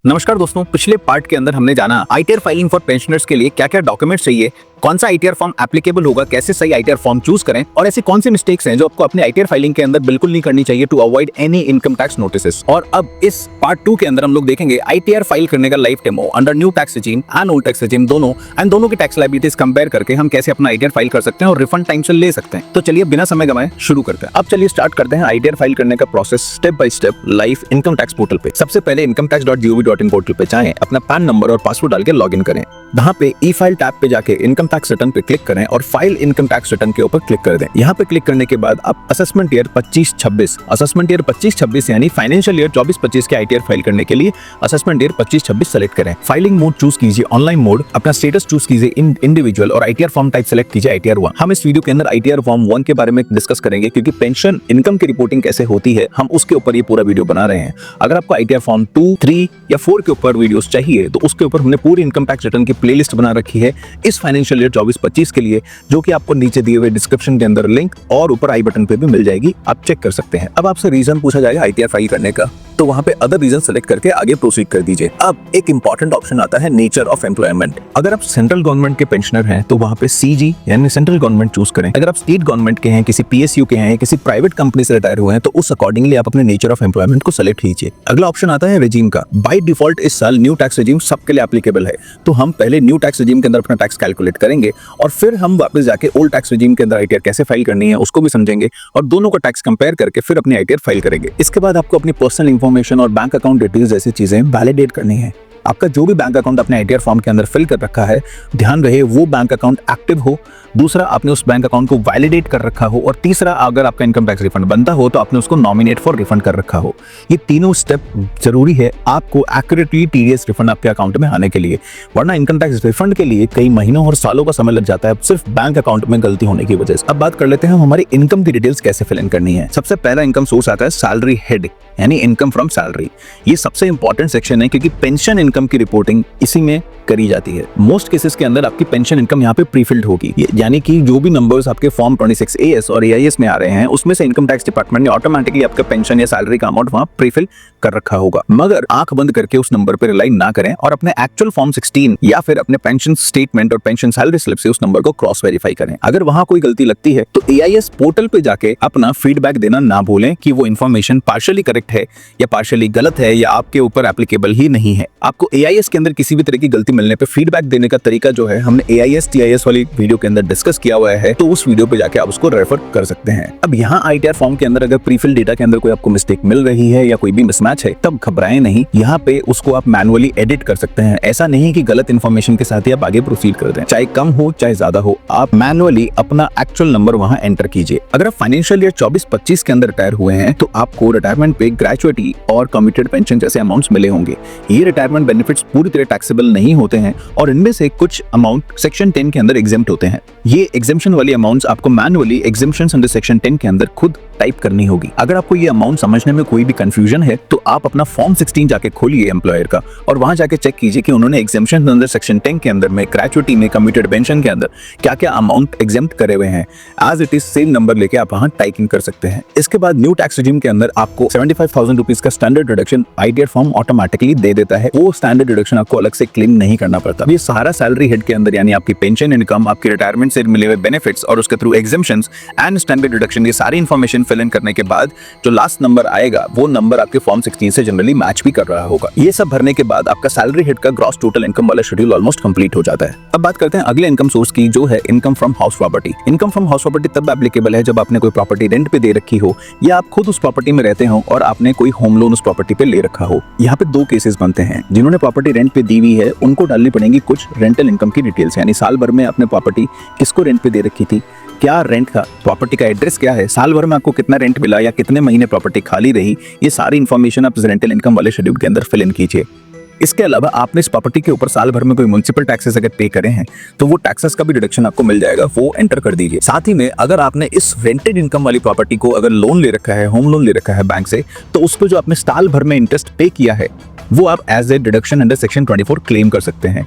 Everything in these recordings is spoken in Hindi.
नमस्कार दोस्तों, पिछले पार्ट के अंदर हमने जाना आईटीआर फाइलिंग फॉर पेंशनर्स के लिए क्या क्या डॉक्यूमेंट्स चाहिए, कौन सा आईटीआर फॉर्म एप्लीकेबल होगा, कैसे सही आईटीआर फॉर्म चूज करें और ऐसी कौन सी मिस्टेक्स हैं जो आपको अपने आईटीआर फाइलिंग के अंदर बिल्कुल नहीं करनी चाहिए to avoid any income tax notices. और अब इस पार्ट 2 के अंदर हम लोग देखेंगे आईटीआर फाइल करने का live demo under new tax regime and old tax regime दोनों की टैक्स लायबिलिटीज कंपेयर करके हम कैसे अपना आईटीआर फाइल कर सकते हैं और रिफंड टाइम से ले सकते हैं। तो चलिए बिना समय गवाए शुरू करते हैं। अब चलिए स्टार्ट करते हैं आईटीआर फाइल करने का process step by step live income tax portal पे। सबसे पहले incometax.gov.in पोर्टल पे जाएं, अपना पैन नंबर और पासवर्ड डाल के लॉगिन करें। वहां पे ई फाइल टैब पे जाके इनकम टैक्स रिटर्न पे क्लिक करें और फाइल इनकम टैक्स रिटर्न के ऊपर क्लिक कर दें। यहाँ पे क्लिक करने के बाद आप असेसमेंट ईयर 25-26 यानी फाइनेंशियल ईयर 24-25 के आईटीआर फाइल करने के लिए असेसमेंट ईयर 25-26 सेलेक्ट करें। फाइलिंग मोड चूज कीजिए ऑनलाइन मोड, अपना स्टेटस चूज कीजिए इंडिविजुअल और आईटीआर फॉर्म टाइप सेलेक्ट कीजिए आईटीआर 1। हम इस वीडियो के अंदर आईटीआर फॉर्म 1 के बारे में डिस्कस करेंगे क्योंकि पेंशन इनकम की रिपोर्टिंग कैसे होती है हम उसके ऊपर ये पूरा वीडियो बना रहे हैं। अगर आपको आईटीआर फॉर्म 2, 3 या 4 के ऊपर वीडियोस चाहिए तो उसके ऊपर हमने पूरी इनकम टैक्स रिटर्न की प्लेलिस्ट बना रखी है इस फाइनेंशियल ईयर 24-25 के लिए, जो कि आपको नीचे दिए हुए डिस्क्रिप्शन के अंदर लिंक और ऊपर आई बटन पे भी मिल जाएगी, आप चेक कर सकते हैं। अब आपसे रीजन पूछा जाएगा आईटीआर फाइल करने का, तो वहां पे अदर रीजन सेलेक्ट करके आगे प्रोसीड कर दीजिए। अब एक इंपॉर्टेंट ऑप्शन आता है नेचर ऑफ एम्प्लॉयमेंट। अगर आप सेंट्रल गवर्नमेंट के पेंशनर हैं तो वहां पे सीजी यानी सेंट्रल गवर्नमेंट चूज करें। अगर आप स्टेट गवर्नमेंट के हैं, किसी पीएसयू के हैं, किसी प्राइवेट कंपनी से रिटायर हुए हैं तो उस अकॉर्डिंगली आप अपने नेचर ऑफ एम्प्लॉयमेंट को सेलेक्ट कीजिए। अगला ऑप्शन आता है रेजिम का। बाय डिफॉल्ट इस साल न्यू टैक्स रेजिम सबके लिए एप्लीकेबल है, तो हम पहले न्यू टैक्स रेजिम के अंदर अपना टैक्स कैलकुलेट करेंगे और फिर हम वापस जाके ओल्ड टैक्स रेजिम के अंदर आईटीआर कैसे फाइल करनी है उसको भी समझेंगे और दोनों का टैक्स कंपेयर करके फिर अपनी आईटीआर फाइल करेंगे। इसके बाद आपको अपनी पर्सनल इंफॉर्मेशन और बैंक अकाउंट डिटेल्स जैसी चीजें वैलिडेट करनी है। आपका जो भी बैंक अकाउंट अपने आईटीआर फॉर्म के अंदर फिल कर रखा है, ध्यान रहे वो बैंक अकाउंट एक्टिव हो, दूसरा आपने उस बैंक अकाउंट को वैलिडेट कर रखा हो और तीसरा अगर आपका इनकम टैक्स रिफंड बनता हो तो आपने उसको नॉमिनेट फॉर रिफंड कर रखा हो। ये तीनों स्टेप जरूरी है आपको एक्यूरेटली टीडीएस रिफंड आपके अकाउंट में आने के लिए, वरना इनकम टैक्स रिफंड के लिए कई महीनों और सालों का समय लग जाता है सिर्फ बैंक अकाउंट में गलती होने की वजह से। अब बात कर लेते हैं हमारी इनकम की डिटेल्स कैसे फिल इन करनी है। सबसे पहला इनकम सोर्स आता है सैलरी हेड यानी इनकम फ्रॉम सैलरी। ये सबसे इंपॉर्टेंट सेक्शन है क्योंकि पेंशन इनकम की रिपोर्टिंग इसी में करी जाती है। मोस्ट केसेस के अंदर आपकी पेंशन इनकम यहाँ पे प्रीफिल्ड होगी, यानी कि जो भी नंबर्स आपके फॉर्म 26 एएस और एआईएस में आ रहे हैं उसमें से इनकम टैक्स डिपार्टमेंट ने ऑटोमेटिकली आपका पेंशन या सैलरी का अमाउंट वहां प्रीफिल कर रखा होगा। मगर आंख बंद करके उस नंबर पर रिलाई ना करें और अपने एक्चुअल फॉर्म 16 या फिर अपने पेंशन स्टेटमेंट और पेंशन सैलरी स्लिप से उस नंबर को क्रॉस वेरीफाई करें। अगर वहां कोई गलती लगती है तो एआईएस पोर्टल पे जाके अपना फीडबैक देना ना भूलें कि वो इन्फॉर्मेशन पार्शियली करेक्ट है या पार्शियली गलत है या आपके ऊपर एप्लीकेबल ही नहीं है। आपको एआईएस के अंदर किसी भी तरह की गलती मिलने पे फीडबैक देने का तरीका जो है हमने एआईएस टीआईएस वाली वीडियो के अंदर डिस्कस किया हुआ है, तो उस वीडियो पे जाके आप उसको रेफर कर सकते हैं। अब यहाँ आईटीआर फॉर्म के अंदर अगर प्रीफिल डेटा के अंदर कोई आपको मिस्टेक मिल रही है या कोई भी मिसमैच है तब घबराएं नहीं, यहाँ पे उसको आप मैनुअली एडिट कर सकते हैं। ऐसा नहीं कि गलत इन्फॉर्मेशन के साथ ही आप आगे प्रोसीड कर दें, चाहे कम हो चाहे ज्यादा हो, आप मैनुअली अपना एक्चुअल नंबर वहां एंटर कीजिए। अगर आप फाइनेंशियल ईयर 24-25 के अंदर रिटायर हुए हैं तो आपको रिटायरमेंट पे ग्रेचुइटी और कमिटेड पेंशन जैसे अमाउंट्स मिले होंगे। ये रिटायरमेंट बेनिफिट्स पूरी तरह टैक्सेबल नहीं होते हैं और इनमें से कुछ अमाउंट सेक्शन 10 के अंदर एग्जेम्प्ट होते हैं। ये एग्जेम्पशन वाली अमाउंट्स आपको मैनुअली एग्जेम्पशंस अंडर सेक्शन 10 के अंदर खुद टाइप करनी होगी। अगर आपको ये अमाउंट समझने में कोई भी कंफ्यूजन है तो आप अपना फॉर्म 16 जाके खोलिए एम्प्लॉयर का और वहां जाके चेक कीजिए कि उन्होंने एग्जेम्पशन अंदर सेक्शन 10 के अंदर में ग्रेचुइटी में कमिटेड पेंशन के अंदर क्या क्या अमाउंट एग्जेम्प्ट करे हुए हैं। As it is same number लेके आप वहां टाइप इन कर सकते हैं। इसके बाद न्यू टैक्स रेजिम के अंदर आपको 75,000 रुपीज का standard deduction ITR form automatically they देता है। वो स्टैंडर्ड डिडक्शन आपको अलग से क्लेम नहीं करना पड़ता। ये सारा सैलरी हेड के अंदर यानी आपकी पेंशन इनकम, आपकी रिटायरमेंट से मिले हुए बेनिफिट्स और उसके through exemptions and standard deduction, ये सारी इंफॉर्मेशन फिल इन करने के बाद जो लास्ट नंबर आएगा वो नंबर आपके फॉर्म 16 से जनरली मैच भी कर रहा होगा। ये सब भरने के बाद आपका सैलरी हेड का ग्रॉस टोटल इनकम वाला शेड्यूल ऑलमोस्ट कंप्लीट हो जाता है। अब बात करते हैं अगले इनकम सोर्स की, जो है income from house property. Income from house property तब एप्लीकेबल है जब आपने कोई प्रॉपर्टी रेंट पे दे रखी हो या आप खुद उस प्रॉपर्टी में रहते हो और आपने कोई होम लोन उस प्रॉपर्टी पे ले रखा हो। यहाँ पे दो केसेस बनते हैं। जिन्होंने प्रॉपर्टी रेंट पे दी हुई है उनको डालनी पड़ेंगी कुछ रेंटल इनकम की डिटेल्स, यानी साल भर में आपने प्रॉपर्टी किसको रेंट पे दे रखी थी, क्या रेंट का, प्रॉपर्टी का एड्रेस क्या है, साल भर में आपको कितना रेंट मिला या कितने महीने प्रॉपर्टी खाली रही, ये सारी इंफॉर्मेशन आप रेंटल इनकम वाले शेड्यूल के अंदर फिल इन कीजिए। इसके अलावा आपने इस प्रॉपर्टी के ऊपर साल भर में कोई म्युनिसिपल टैक्सेस अगर पे करे हैं तो वो टैक्सेस का भी डिडक्शन आपको मिल जाएगा, वो एंटर कर दीजिए। साथ ही में अगर आपने इस रेंटेड इनकम वाली प्रॉपर्टी को अगर लोन ले रखा है, होम लोन ले रखा है बैंक से, तो उस पर जो आपने साल भर में इंटरेस्ट पे किया है वो आप as a deduction under section 24 claim कर सकते हैं।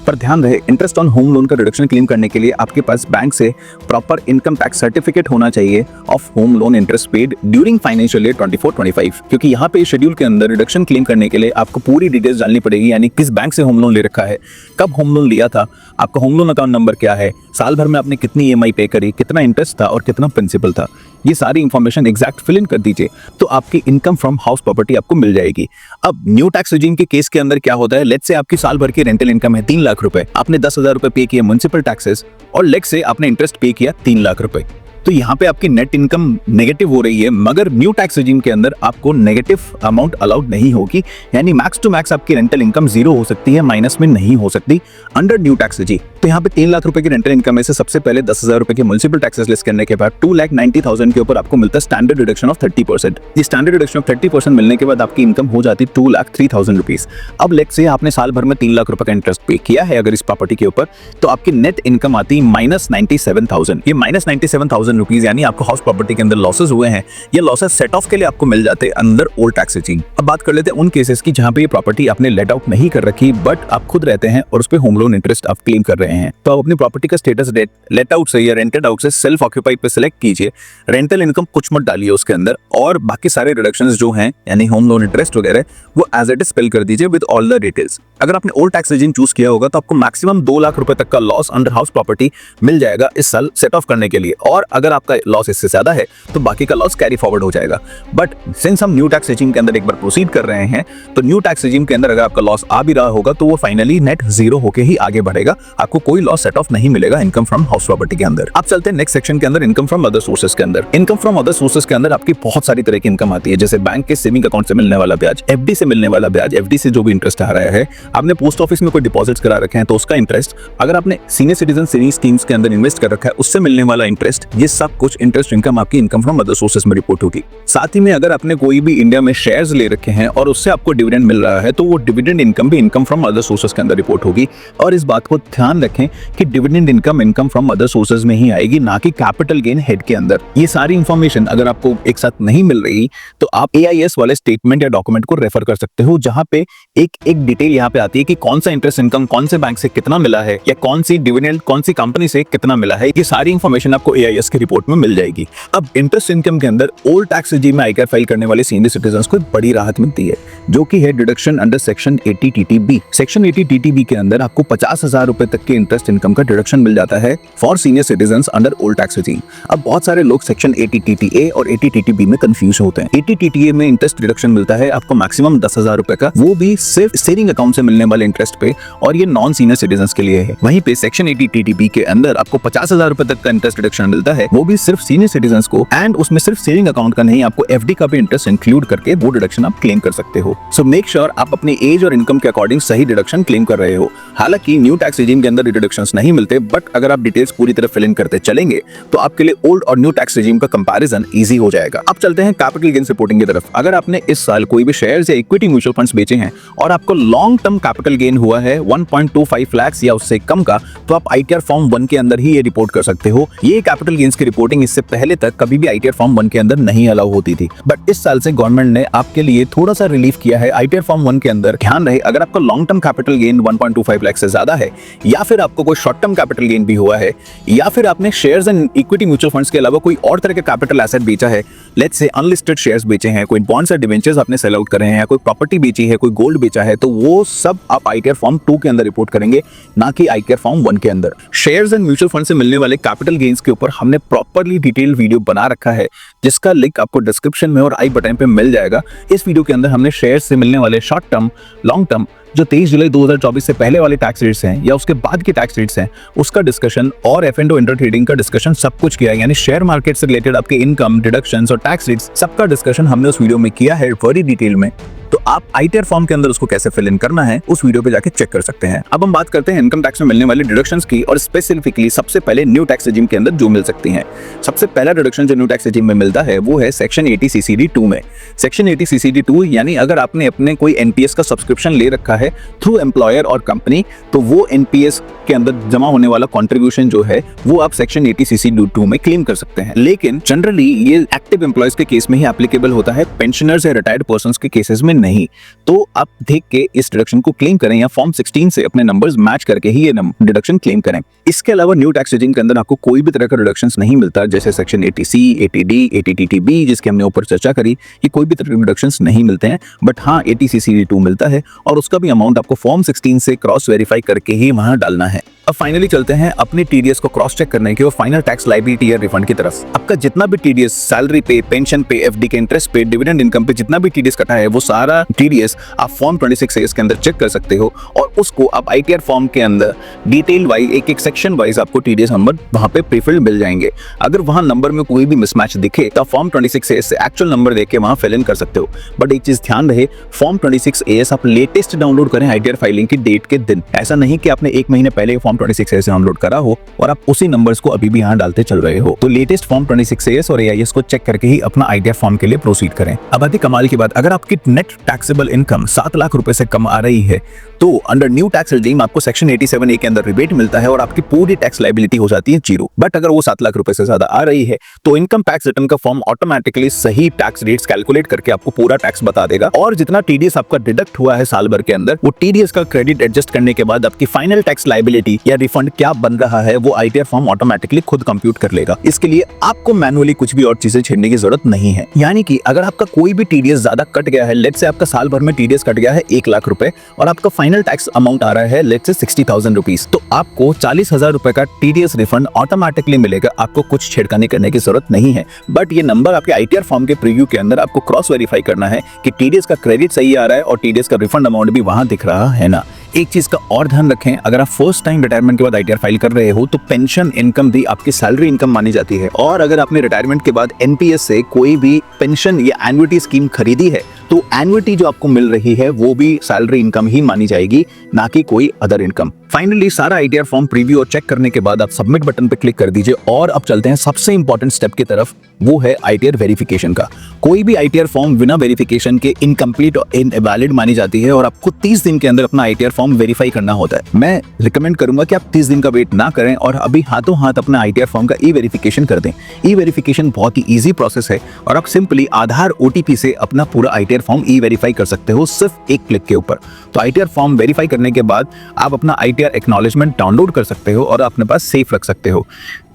पर ध्यान रहे, इंटरेस्ट ऑन होम लोन का रिडक्शन क्लेम करने के लिए आपके पास बैंक से प्रॉपर इनकम टैक्स सर्टिफिकेट होना चाहिए of home loan interest paid during financial year 24-25, क्योंकि यहाँ पे शेड्यूल के अंदर रिडक्शन क्लेम करने के लिए आपको पूरी डिटेल्स डालनी पड़ेगी, यानी किस बैंक से होम लोन ले रखा है, कब होम लोन लिया था, आपका होम लोन अकाउंट नंबर क्या है, साल भर में आपने कितनी EMI पे करी, कितना इंटरेस्ट था और कितना प्रिंसिपल था। ये सारी इंफॉर्मेशन एग्जैक्ट फिल इन कर दीजिए तो आपकी इनकम फ्रॉम हाउस प्रॉपर्टी आपको मिल जाएगी। अब न्यू टैक्स रेजिम के केस के अंदर क्या होता है, लेट्स से आपकी साल भर की रेंटल इनकम है 3 लाख रुपए, आपने 10,000 रुपए पे किए म्युनिसिपल टैक्सेस और लेट्स से आपने इंटरेस्ट पे किया 3 लाख रुपए, तो यहाँ पे आपकी नेट इनकम नेगेटिव हो रही है, मगर न्यू टैक्स रेजिम के अंदर आपको नेगेटिव अमाउंट अलाउड नहीं होगी, यानी मैक्स टू मैक्स आपकी रेंटल इनकम 0 हो सकती है, माइनस में नहीं हो सकती अंडर न्यू टैक्स रेजिम। तो यहाँ पे 3 लाख रुपए की रेंटल इनकम में से सबसे पहले 10,000 रुपए के म्युनिसिपल टैक्सेस लेस करने के बाद 2,90,000 के ऊपर आपको मिलता है स्टैंडर्ड रिडक्शन ऑफ 30%। ये स्टैंडर्ड रिडक्शन ऑफ 30% मिलने के बाद आपकी इनकम हो जाती है 2,03,000 रुपीज। अब लेट्स से आपने साल भर में 3 लाख रुपए का इंटरेस्ट पे किया है अगर इस प्रॉपर्टी के ऊपर, तो आपकी नेट इनकम आती है -97,000। ये -97,000 रुपीज यानी आपको हाउस प्रॉपर्टी के अंदर लॉसेस हुए हैं, ये लॉसेस सेट ऑफ के लिए आपको मिल जाते हैं अंदर ओल्ड टैक्स रेजिम। अब बात कर लेते हैं उन केसेस की जहां पे ये प्रॉपर्टी आपने लेट आउट नहीं कर रखी बट आप खुद रहते हैं और उस पे होम लोन इंटरेस्ट आप क्लेम कर रहे हैं, तो आप अपनी प्रॉपर्टी का स्टेटस लेट आउट से या रेंटेड आउट से सेल्फ ऑक्यूपाइड पे सिलेक्ट कीजिए, रेंटल इनकम कुछ मत डालिए उसके अंदर, और बाकी सारे रिडक्शंस जो हैं यानी होम लोन इंटरेस्ट वगैरह वो एज इट इज फिल कर दीजिए विद ऑल द डिटेल्स। अगर आपने ओल्ड टैक्स रेजिम चूज किया होगा तो आपको मैक्सिमम 2 लाख रुपए तक का लॉस अंडर हाउस प्रॉपर्टी मिल जाएगा इस साल सेट ऑफ करने के लिए, और अगर आपका लॉस इससे ज्यादा है तो बाकी का लॉस कैरी फॉरवर्ड हो जाएगा। बट सिंस हम न्यू टैक्स रेजिम के अंदर एक बार प्रोसीड कर रहे हैं, तो न्यू टैक्स रेजिम के अंदर अगर आपका लॉस आ भी रहा होगा तो वो फाइनली नेट 0 होके ही आगे बढ़ेगा, आपको कोई लॉस सेट ऑफ नहीं मिलेगा इनकम फ्रॉम हाउस प्रॉपर्टी के अंदर। अब चलते हैं नेक्स्ट सेक्शन के अंदर, इनकम फ्रॉम अदर सोर्सेज के अंदर। इनकम फ्रॉम अदर सोर्सेज के अंदर आपकी बहुत सारी तरह की इनकम आती है, जैसे बैंक के सेविंग अकाउंट से मिलने वाला ब्याज, FD से मिलने वाला ब्याज, FD से जो भी इंटरेस्ट आ रहा है, आपने पोस्ट ऑफिस में कोई डिपॉजिट्स करा रखे हैं तो उसका इंटरेस्ट, अगर आपने सीनियर सिटीजन सेविंग स्कीम्स के अंदर इन्वेस्ट कर रखा है उससे मिलने वाला इंटरेस्ट, ये सब कुछ इंटरेस्ट इनकम आपकी इनकम फ्रॉम अदर सोर्सेज में रिपोर्ट होगी। साथ ही में अगर आपने कोई भी इंडिया में शेयर्स ले रखे हैं और उससे आपको डिविडेंड मिल रहा है तो वो डिविडेंड इनकम भी इनकम फ्रॉम अदर सोर्सेज के अंदर रिपोर्ट होगी, और इस बात को ध्यान रखें कि dividend income from other sources में ही आएगी, ना कि कैपिटल गेन हेड के अंदर। ये सारी इंफॉर्मेशन अगर आपको एक साथ नहीं मिल रही तो आप AIS वाले स्टेटमेंट या डॉक्यूमेंट को रेफर कर सकते हो, जहां पे एक डिटेल यहाँ पे आती है कि कौन सा इंटरेस्ट इनकम कौन से बैंक से कितना मिला है या कौन सी डिविडेंड कौन सी कंपनी से कितना मिला है, ये सारी इंफॉर्मेशन आपको AIS की रिपोर्ट में मिल जाएगी। अब इंटरेस्ट इनकम के अंदर ओल्ड टैक्स रेजिम में आयकर फाइल करने वाले सीनियर सिटीजंस को बड़ी राहत मिलती है, जो कि है deduction under section 80 TTB। Section 80 TTB के अंदर आपको 50,000 रुपए तक के इंटरेस्ट इनकम का डिडक्शन मिल जाता है for senior citizens under old tax regime. अब बहुत सारे लोग सेक्शन 80 TTA और 80 TTB में कंफ्यूज होते हैं। 80 TTA में इंटरेस्ट डिडक्शन मिलता है आपको मैक्सिमम 10,000 रुपए का, वो भी सिर्फ सेविंग अकाउंट से मिलने वाले इंटरेस्ट पे, और ये नॉन सीनियर सिटीजंस के लिए है। वहीं पे सेक्शन 80 TTB के अंदर आपको 50,000 रुपए तक का इंटरेस्ट डिडक्शन मिलता है, वो भी सिर्फ सीनियर सिटीजंस को, एंड उसमें सिर्फ सेविंग अकाउंट का नहीं, आपको FD का भी इंटरेस्ट इंक्लूड करके वो डिडक्शन आप क्लेम कर सकते हो। सो मेक श्योर आप अपनी एज और इनकम के अकॉर्डिंग सही डिडक्शन क्लेम कर रहे हो। हालांकि न्यू टैक्स रेजिम के अंदर डिडक्शंस नहीं मिलते, बट अगर आप डिटेल्स पूरी तरह फिल इन करते चलेंगे तो आपके लिए ओल्ड और न्यू टैक्स रेजिम का कंपैरिजन इजी हो जाएगा। अब चलते हैं कैपिटल गेन्स रिपोर्टिंग की तरफ। अगर आपने इस साल कोई भी शेयर्स या इक्विटी म्यूचुअल फंड्स बेचे हैं और आपको लॉन्ग टर्म कैपिटल गेन हुआ है 1.25 लाख या उससे कम का, तो आप ITR फॉर्म 1 के अंदर ही ये रिपोर्ट कर सकते हो। ये कैपिटल गेन्स की रिपोर्टिंग इससे पहले तक कभी भी ITR फॉर्म 1 के अंदर नहीं अलाउ होती थी, बट इस साल से गवर्नमेंट ने आपके लिए थोड़ा सा रिलीफ किया है ITR फॉर्म 1 के अंदर। ध्यान रहे, अगर आपका long term capital gain 1.25 lakh से ज्यादा है, या फिर आपको कोई शॉर्ट टर्म कैपिटल गेन भी हुआ है, या फिर आपने shares and equity mutual funds के अलावा कोई और तरह के कैपिटल एसेट बेचा है, लेट्स से अनलिस्टेड शेयर्स बेचे हैं, कोई बॉन्ड्स या डिवेंचर्स आपने सेल आउट करे हैं, कोई प्रॉपर्टी बेची है, कोई गोल्ड बेचा है, तो वो सब आप ITR फॉर्म 2 के अंदर रिपोर्ट करेंगे, ना कि ITR फॉर्म 1 के अंदर। शेयर्स एंड म्यूचुअल फंड से मिलने वाले कैपिटल गेन्स के ऊपर हमने प्रॉपर्ली डिटेल वीडियो बना रखा है, जिसका लिंक आपको डिस्क्रिप्शन में और आई बटन पे मिल जाएगा। इस वीडियो के अंदर हमने शेयर्स से मिलने वाले शॉर्ट टर्म, लॉन्ग टर्म, जो 23 जुलाई 2024 से पहले वाले टैक्स रेट्स हैं या उसके बाद के टैक्स रेट्स हैं, उसका डिस्कशन और F&O इंटर ट्रेडिंग का डिस्कशन सब कुछ किया है, यानी शेयर मार्केट से रिलेटेड आपके इनकम, डिडक्शंस और टैक्स रेट्स सबका डिस्कशन हमने उस वीडियो में किया है बड़ी डिटेल में। तो आप ITR फॉर्म के अंदर उसको कैसे फिल इन करना है उस वीडियो पे जाके चेक कर सकते हैं। अब हम बात करते हैं इनकम टैक्स में मिलने वाले डिडक्शंस की, और स्पेसिफिकली सबसे पहले न्यू टैक्स रेजिम के अंदर जो मिल सकती हैं। सबसे पहला डिडक्शन जो न्यू टैक्स रेजिम में मिलता है वो है सेक्शन 80 CCD 2 में। सेक्शन 80 CCD 2 यानी अगर आपने अपने कोई NPS का सब्सक्रिप्शन ले रखा है थ्रू एम्प्लॉयर और कंपनी, तो वो NPS के अंदर जमा होने वाला कॉन्ट्रीब्यूशन जो है वो आप सेक्शन 80 CCD 2 में क्लेम कर सकते हैं। लेकिन जनरली ये एक्टिव एम्प्लॉयज के केस में ही एप्लीकेबल होता है, पेंशनर्स या रिटायर्ड पर्संस के केसेस में नहीं, तो आप देख के इस डिडक्शन को क्लेम करें या फॉर्म 16 से अपने नंबर्स मैच करके ही ये डिडक्शन क्लेम करें। इसके अलावा न्यू टैक्स रेजिम के अंदर आपको कोई भी तरह का डिडक्शंस नहीं मिलता, जैसे सेक्शन 80C, 80D, 80TTB जिसकी हमने ऊपर चर्चा करी, ये कोई भी तरह के डिडक्शंस नहीं मिलते हैं। बट हाँ 80CCD2 मिलता है और उसका भी अमाउंट आपको फॉर्म 16 से क्रॉस वेरीफाई करके ही वहां डालना है। अब फाइनली चलते हैं अपनी टीडीएस को क्रॉस चेक करने के और फाइनल टैक्स लायबिलिटी या रिफंड की तरफ। आपका जितना भी टीडीएस, सैलरी पे, पेंशन पे, एफडी के इंटरेस्ट पे, डिविडेंड इनकम पे जितना भी टीडीएस कटा है वो सारा टीडीएस आप फॉर्म 26A के अंदर चेक कर सकते हो और उसको आप आईटीआर फॉर्म के अंदर डिटेल वाइज एक एक सेक्शन वाइज आपको टीडीएस नंबर वहां पे प्रीफिल्ड मिल जाएंगे। अगर वहां नंबर में कोई भी मिसमैच दिखे तो फॉर्म 26A से एक्चुअल नंबर देके वहां फिल इन कर सकते हो। बट एक चीज ध्यान रहे, फॉर्म 26A आप लेटेस्ट डाउनलोड करें आईटीआर फाइलिंग की डेट के दिन। ऐसा नहीं कि आपने 1 महीने पहले फॉर्म 26A डाउनलोड करा हो और आप उसी नंबर्स को अभी भी यहाँ डालते चल रहे हो। तो लेटेस्ट फॉर्म 26A और AIS को चेक करके ही अपना आईटीआर फॉर्म के लिए प्रोसीड करें। अब आती कमाल की बात, अगर आपकी नेट टैक्सेबल इनकम 7 लाख रुपए से कम आ रही है तो अंडर न्यू टैक्स रेजिम आपको सेक्शन 87A के अंदर रिबेट मिलता है और आपकी पूरी टैक्स लायबिलिटी हो जाती है 0। बट अगर वो 7 लाख रुपए से ज्यादा आ रही है तो इनकम टैक्स रिटर्न का फॉर्म ऑटोमेटिकली सही टैक्स रेट्स कैलकुलेट करके आपको पूरा टैक्स बता देगा और जितना टीडीएस आपका डिडक्ट हुआ है साल भर के अंदर, वो टीडीएस का क्रेडिट एडजस्ट करने के बाद आपकी फाइनल टैक्स लायबिलिटी या रिफंड क्या बन रहा है वो आईटीआर फॉर्म ऑटोमेटिकली खुद कंप्यूट कर लेगा। इसके लिए आपको मैनुअली कुछ भी और चीजें छेड़ने की जरूरत नहीं है। यानी कि अगर आपका कोई भी टीडीएस ज्यादा कट गया है, लेट्स से आपका साल भर में टीडीएस कट गया है 1 लाख रुपए और आपका फाइनल टैक्स अमाउंट आ रहा है लेट्स से 60,000 रुपीज, तो आपको 40,000 रुपए का टीडीएस रिफंड ऑटोमेटिकली मिलेगा। आपको कुछ छेड़खानी करने की जरूरत नहीं है। बट ये नंबर आपके आईटीआर फॉर्म के प्रीव्यू के अंदर आपको क्रॉस वेरीफाई करना है कि टीडीएस का क्रेडिट सही आ रहा है और टीडीएस का रिफंड अमाउंट भी वहां दिख रहा है ना। एक चीज का और ध्यान रखें, अगर आप फर्स्ट टाइम रिटायरमेंट के बाद आईटीआर फाइल कर रहे हो तो पेंशन इनकम भी आपकी सैलरी इनकम मानी जाती है और अगर आपने रिटायरमेंट के बाद एनपीएस से कोई भी पेंशन या एन्युटी स्कीम खरीदी है तो एन्युटी जो आपको मिल रही है वो भी सैलरी इनकम ही मानी जाएगी, ना कि कोई अदर इनकम। फाइनली सारा आईटीआर फॉर्म प्रीव्यू और चेक करने के बाद आप सबमिट बटन पे क्लिक कर दीजिए और अब चलते हैं सबसे इंपॉर्टेंट स्टेप की तरफ, वो है आईटीआर वेरिफिकेशन का। कोई भी आईटीआर फॉर्म बिना वेरिफिकेशन के इनकम्प्लीट और इनवैलिड मानी जाती है और आपको 30 दिन के अंदर अपना आईटीआर फॉर्म वेरीफाई करना होता है। मैं रिकमेंड करूंगा कि आप 30 दिन का वेट ना करें और अभी हाथों हाथ अपना आईटीआर फॉर्म का ई वेरिफिकेशन कर दें। ई वेरिफिकेशन बहुत ही ईजी प्रोसेस है और आप सिंपली आधार ओटीपी से अपना पूरा आईटीआर फॉर्म ई वेरीफाई कर सकते हो सिर्फ एक क्लिक के ऊपर। तो आईटीआर फॉर्म वेरीफाई करने के बाद आप अपना आईटीआर एक्नॉलेजमेंट डाउनलोड कर सकते हो और अपने पास सेफ रख सकते हो।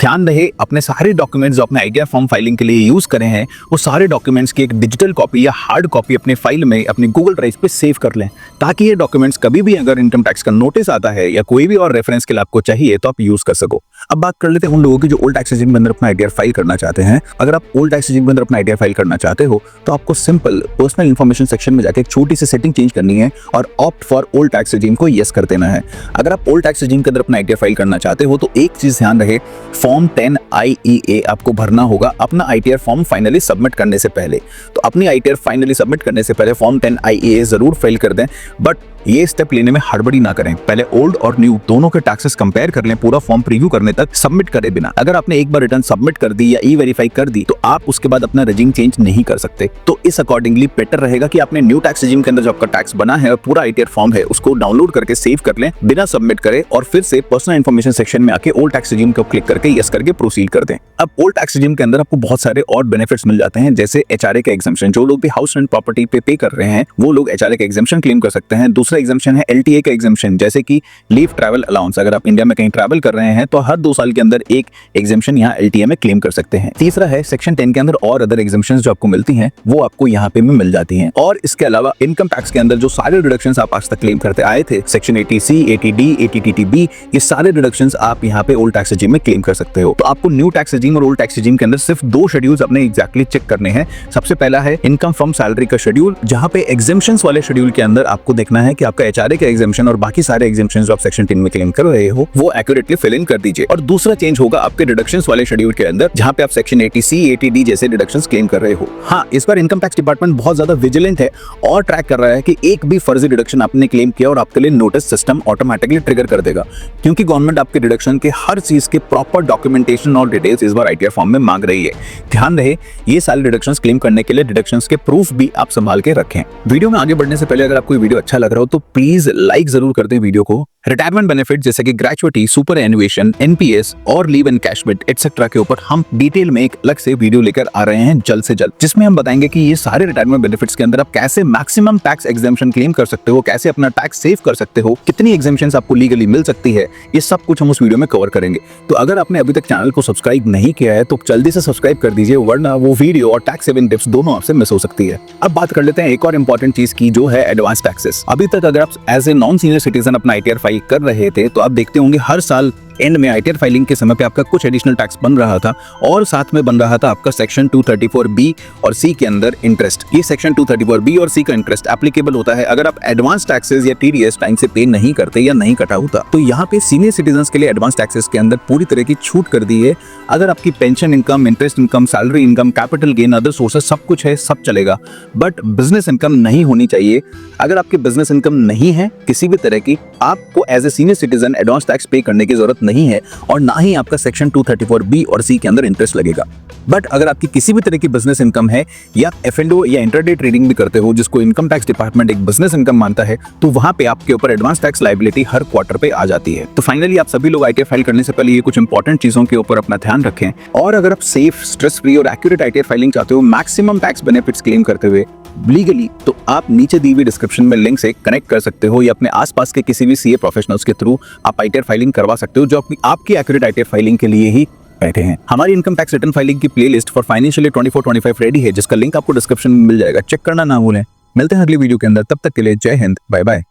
ध्यान रहे, अपने सारे डॉक्यूमेंट्स जो अपने आईटीआर फॉर्म फाइलिंग के लिए यूज करें हैं वो सारे डॉक्यूमेंट्स की एक डिजिटल कॉपी या हार्ड कॉपी अपने फाइल में अपनी गूगल ड्राइव पे सेव कर लें, ताकि ये डॉक्यूमेंट्स कभी भी अगर इनकम टैक्स का नोटिस आता है या कोई भी और रेफरेंस के लिए आपको चाहिए तो आप यूज कर सको। अब बात कर लेते हैं उन लोगों की जो ओल्ड टैक्स रेजिम के अंदर अपना आईटीआर फाइल करना चाहते हैं। अगर आप ओल्ड टैक्स रेजिम के अंदर अपना आईटीआर फाइल करना चाहते हो तो आपको सिंपल पर्सनल इन्फॉर्मेशन सेक्शन में जाकर एक छोटी सी सेटिंग चेंज करनी है और opt for old tax regime को यस कर देना है। अगर आप ओल्ड टैक्स रेजिम के अंदर अपना आईटीआर फाइल करना चाहते हो तो एक चीज ध्यान रहे, फॉर्म 10IEA आपको भरना होगा अपना आईटीआर फॉर्म फाइनली सबमिट करने से पहले। तो अपनी आईटीआर फाइनली सबमिट करने से पहले फॉर्म 10IEA जरूर फिल कर दें, बट ये स्टेप लेने में हड़बड़ी ना करें। पहले ओल्ड और न्यू दोनों के टैक्सेस कंपेयर कर लें, पूरा फॉर्म प्रीव्यू करने तक सबमिट करे बिना। अगर आपने एक बार रिटर्न सबमिट कर दी या ई वेरीफाई कर दी तो आप उसके बाद अपना रेजिम चेंज नहीं कर सकते। तो इस अकॉर्डिंगली बेटर रहेगा कि आपने न्यू टैक्स रेजिम के अंदर जो आपका टैक्स बना है और पूरा आईटीआर फॉर्म है उसको डाउनलोड करके सेव कर लें बिना सबमिट करे और फिर से पर्सनल इन्फॉर्मेशन सेक्शन में आके ओल्ड टैक्स रेजिम को क्लिक करके यस करके प्रोसीड कर दें। अब ओल्ड टैक्स रेजिम के अंदर आपको बहुत सारे और बेनिफिट्स मिल जाते हैं, जैसे एचआरए का एग्जम्पशन। जो लोग भी हाउस रेंट प्रॉपर्टी पे कर रहे हैं वो लोग एचआरए का एग्जम्पशन क्लेम कर सकते हैं। दूसरा एग्जम्पशन है एलटीए का एग्जम्पशन, जैसे कि लीव ट्रैवल अलाउंस। अगर आप इंडिया में कहीं ट्रैवल कर रहे हैं तो हर 2 साल के अंदर एक एग्जम्पशन यहाँ एलटीए में क्लेम कर सकते हैं। तीसरा है सेक्शन 10 के अंदर और अदर एग्जम्पशंस जो आपको मिलती हैं वो आपको यहाँ पे भी मिल जाती हैं। और इसके अलावा इनकम टैक्स के अंदर जो सारे डिडक्शंस आप आज तक क्लेम करते आए थे, सेक्शन 80C, 80D, 80TTB, ये सारे डिडक्शंस आप यहाँ पे ओल्ड टैक्स रेजिम में क्लेम कर सकते हो। तो आपको न्यू टैक्स रेजिम और ओल्ड टैक्स रेजिम के अंदर सिर्फ 2 शेड्यूल्स अपने एग्जैक्टली चेक करने हैं। सबसे पहला है इनकम फ्रॉम सैलरी का शेड्यूल, जहां पे एग्जम्पशंस वाले शेड्यूल के अंदर आपको देखना है कि आपका एचआरए का एग्जम्पशन और बाकी सारे एग्जम्पशंस जो आप सेक्शन 10 में क्लेम कर रहे हो वो एक्यूरेटली फिल इन कर दीजिए। और दूसरा चेंज होगा आपके डिडक्शंस वाले शेड्यूल के अंदर, जहां पे आप सेक्शन 80C, 80D जैसे डिडक्शंस क्लेम कर रहे हो। हाँ, इस बार इनकम टैक्स डिपार्टमेंट बहुत ज्यादा विजिलेंट है और ट्रैक कर रहा है कि एक भी फर्जी डिडक्शन आपने क्लेम किया और आपके लिए नोटिस सिस्टम ऑटोमेटिकली ट्रिगर कर देगा, क्योंकि गवर्नमेंट आपके डिडक्शन के हर चीज के प्रॉपर डॉक्यूमेंटेशन और डिटेल्स इस बार आईटीआर फॉर्म में मांग रही है। ध्यान रहे, ये सारे डिडक्शंस क्लेम करने के लिए डिडक्शंस के प्रूफ भी आप संभाल के रखें। वीडियो में आगे बढ़ने से पहले अगर आपको वीडियो अच्छा लग रहा हो तो प्लीज लाइक जरूर कर दें वीडियो को। रिटायरमेंट बेनिफिट जैसे कि ग्रेचुइटी, सुपर एनुएशन, एनपीएस और लीव एनकैशमेंट एटसेट्रा के ऊपर हम डिटेल में एक अलग से वीडियो लेकर आ रहे हैं जल्द से जल्द, जिसमें हम बताएंगे कि ये सारे रिटायरमेंट बेनिफिट्स के अंदर आप कैसे मैक्सिमम टैक्स एग्जेम्पशन क्लेम कर सकते हो, कैसे अपना टैक्स सेव कर सकते हो, कितनी एग्जेम्पशंस आपको लीगली मिल सकती है, ये सब कुछ हम उस वीडियो में कवर करेंगे। तो अगर आपने अभी तक चैनल को सब्सक्राइब नहीं किया है तो जल्दी से सब्सक्राइब कर दीजिए, वरना वो वीडियो और टैक्स सेविंग टिप्स दोनों आपसे मिस हो सकती है। अब बात कर लेते हैं एक और इंपॉर्टेंट चीज की, जो है एडवांस टैक्सेस। अभी तक अगर आप as a non senior citizen अपना आईटीआर फाइल कर रहे थे तो आप देखते होंगे हर साल एंड में आईटीआर फाइलिंग के समय पे आपका कुछ एडिशनल टैक्स बन रहा था, और साथ में बन रहा था आपका सेक्शन 234B और C के अंदर इंटरेस्ट। ये सेक्शन 234B और C का इंटरेस्ट एप्लीकेबल होता है अगर आप एडवांस टैक्सेस या टीडीएस टाइम से पे नहीं करते या नहीं कटा होता। तो यहाँ पे सीनियर सिटीजन के लिए एडवांस टैक्सेस के अंदर पूरी तरह की छूट कर दी है। अगर आपकी pension income, interest income, salary income, capital gain, other sources सब कुछ है, सब चलेगा, बट बिजनेस इनकम नहीं होनी चाहिए। अगर आपकी बिजनेस इनकम नहीं है किसी भी तरह की, आपको as a senior citizen advance tax pay करने की जरूरत नहीं है, और ना ही आपका सेक्शन 234B और C के अंदर इंटरेस्ट लगेगा। बट अगर आपकी किसी भी तरह की बिजनेस इनकम है या F&O या इंटरडे ट्रेडिंग भी करते हो, जिसको इनकम टैक्स डिपार्टमेंट एक बिजनेस इनकम मानता है, तो वहां पे आपके ऊपर एडवांस टैक्स लायबिलिटी हर क्वार्टर पे आ जाती है। तो फाइनली आप सभी लोग आईटीआर फाइल करने से पहले ये कुछ इंपॉर्टेंट चीजों के ऊपर अपना ध्यान रखें, और अगर आप सेफ, स्ट्रेस फ्री और एक्यूरेट आईटीआर फाइलिंग चाहते हो मैक्सिमम टैक्स बेनिफिट्स क्लेम करते हुए लीगली, तो आप नीचे दी हुई डिस्क्रिप्शन में लिंक से कनेक्ट कर सकते हो, या अपने आसपास के किसी भी सीए प्रोफेशनल्स के थ्रू आप आईटीआर फाइलिंग करवा सकते हो, जो आपकी एक्यूरेट आईटीआर फाइलिंग के लिए ही बैठे हैं। हमारी इनकम टैक्स रिटर्न फाइलिंग की प्लेलिस्ट फॉर फाइनेंशियल 24-25 रेडी है, जिसका लिंक आपको डिस्क्रिप्शन में मिल जाएगा, चेक करना ना भूलें। मिलते हैं अगली वीडियो के अंदर, तब तक के लिए जय हिंद, बाय बाय।